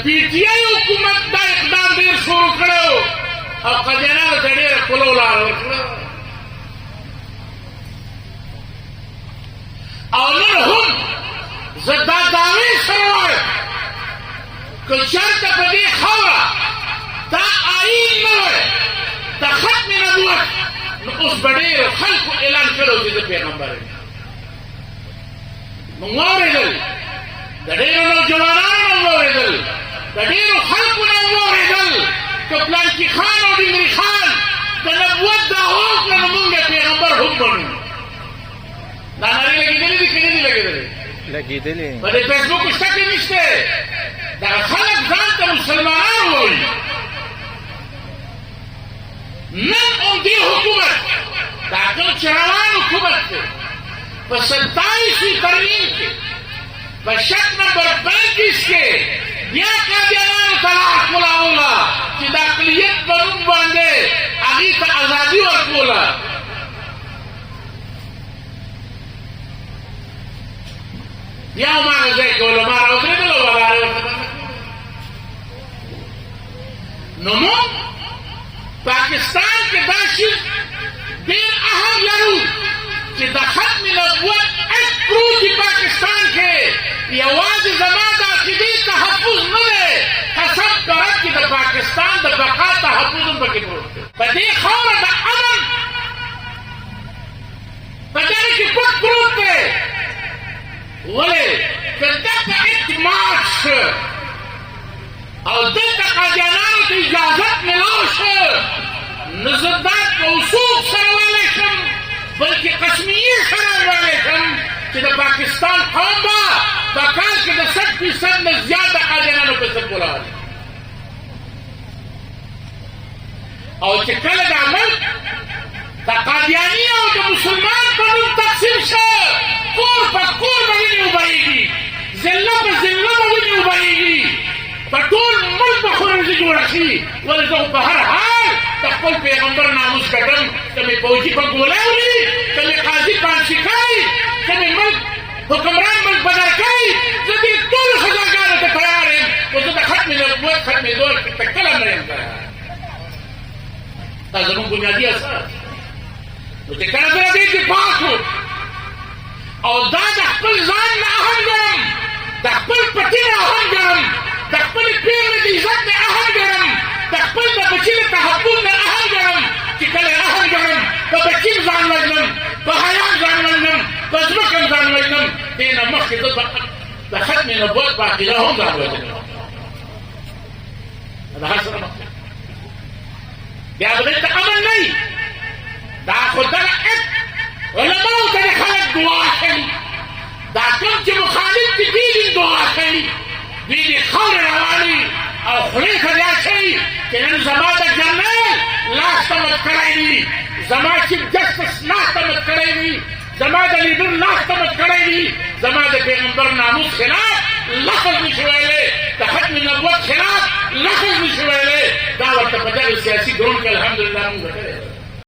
PTI हुकूमत का इकदाम देर शुरू करो और खजाना जड़े पुलो ला और हम जद्दा दावे सरवार को शर्त पदी खबरा ता आईन में ता खत्म नबूवत उस बड़े खल को ऐलान करो जिसे पैगंबर है मंगोरेदल दडेरो नौजवानान मंगोरेदल दडेरो खल को मंगोरेदल तो प्लान की खान और डिंगरी खान तो नबूवत दा हो कि नमुंगे पैगंबर हुक्म बनो नानारी लगी दिली किनी लगी दिली पर फेसबुक उसका के निश्ते दा खलक जानते मुसलमान होई नन उनकी हुकूमत ताकि चरवान हुकूमत थे पर 27वीं तरमीम के पर शर्त नंबर 35 के या का जनान तलाक मुलाउला कि दाखिलियत बनूं बांधे आगे का आजादी और कोला या उमार जे को मारा उतरे तो वाला नमो पाकिस्तान के दाशिद देर अहम लरू कि दखत में नबूवत एक क्रूज पाकिस्तान के ये आवाज जमात आखिरी तहफ़्फ़ुज़ मिले कसम करत कि पाकिस्तान द बका तहफ़्फ़ुज़ बके बोलते पदे खौर द अमन पदे की पुट क्रूते बोले कद्दा का इत्माश और दिल तक जानान की इजाजत मिलोश नजरदार को उसूल सरवाले शम बल्कि कश्मीर सरवाले शम कि पाकिस्तान कौमा बकाल के 10% में ज्यादा आजानानों पे सब बोला और कल दामन कादियानिया और मुसलमान पर तकसीम से कोर पर कोर बनी उबाएगी जिल्ला पर जिल्ला बनी उबाएगी पटोल मुल्क बखोर से जोड़ा सी वाले तो हर हाल तकबल पैगंबर नामुस कदम कभी फौजी पर गोला उड़ी कभी काजी पान शिकाई कभी मुल्क हुक्मरान मुल्क बदर कई जब ये तोल सजागार होते तैयार हैं वो तो खत्म नबूवत खत्म दौर तक कलम नहीं होता है ताज़मों बुनियादी असर मुझे कहना जरा देख के पास हो और दाद अक्बल जान में अहम गरम दक्बल पति में अहम गरम दक्बल पीर में इज्जत में अहम गरम दक्बल में बची में तहब्बुल में अहम गरम कि कल अहम गरम तो बच्ची जान वजनम बहायान जान वजनम बजमकम जान वजनम तेना मख के तो दखत में नबूवत बाकी रहो जान वजनम अदहर सर क्या बोले अमन नहीं दा खुदा एक उलमाओं के खलक दुआ करी दाकम के मुखालिफ की बीवी दुआ करी बीवी खौर रवानी और खुले खजा करी कि इन जमात जनरल लास्ट मत कराएगी जमात चीफ जस्टिस लास्ट मत कराएगी जमात लीडर लास्ट मत कराएगी जमात पैगंबर नामुस खिलाफ लफ्ज निशवाले तखत में नबूवत खिलाफ लफ्ज निशवाले दावत पता सियासी ग्रोन के अल्हम्दुलिल्लाह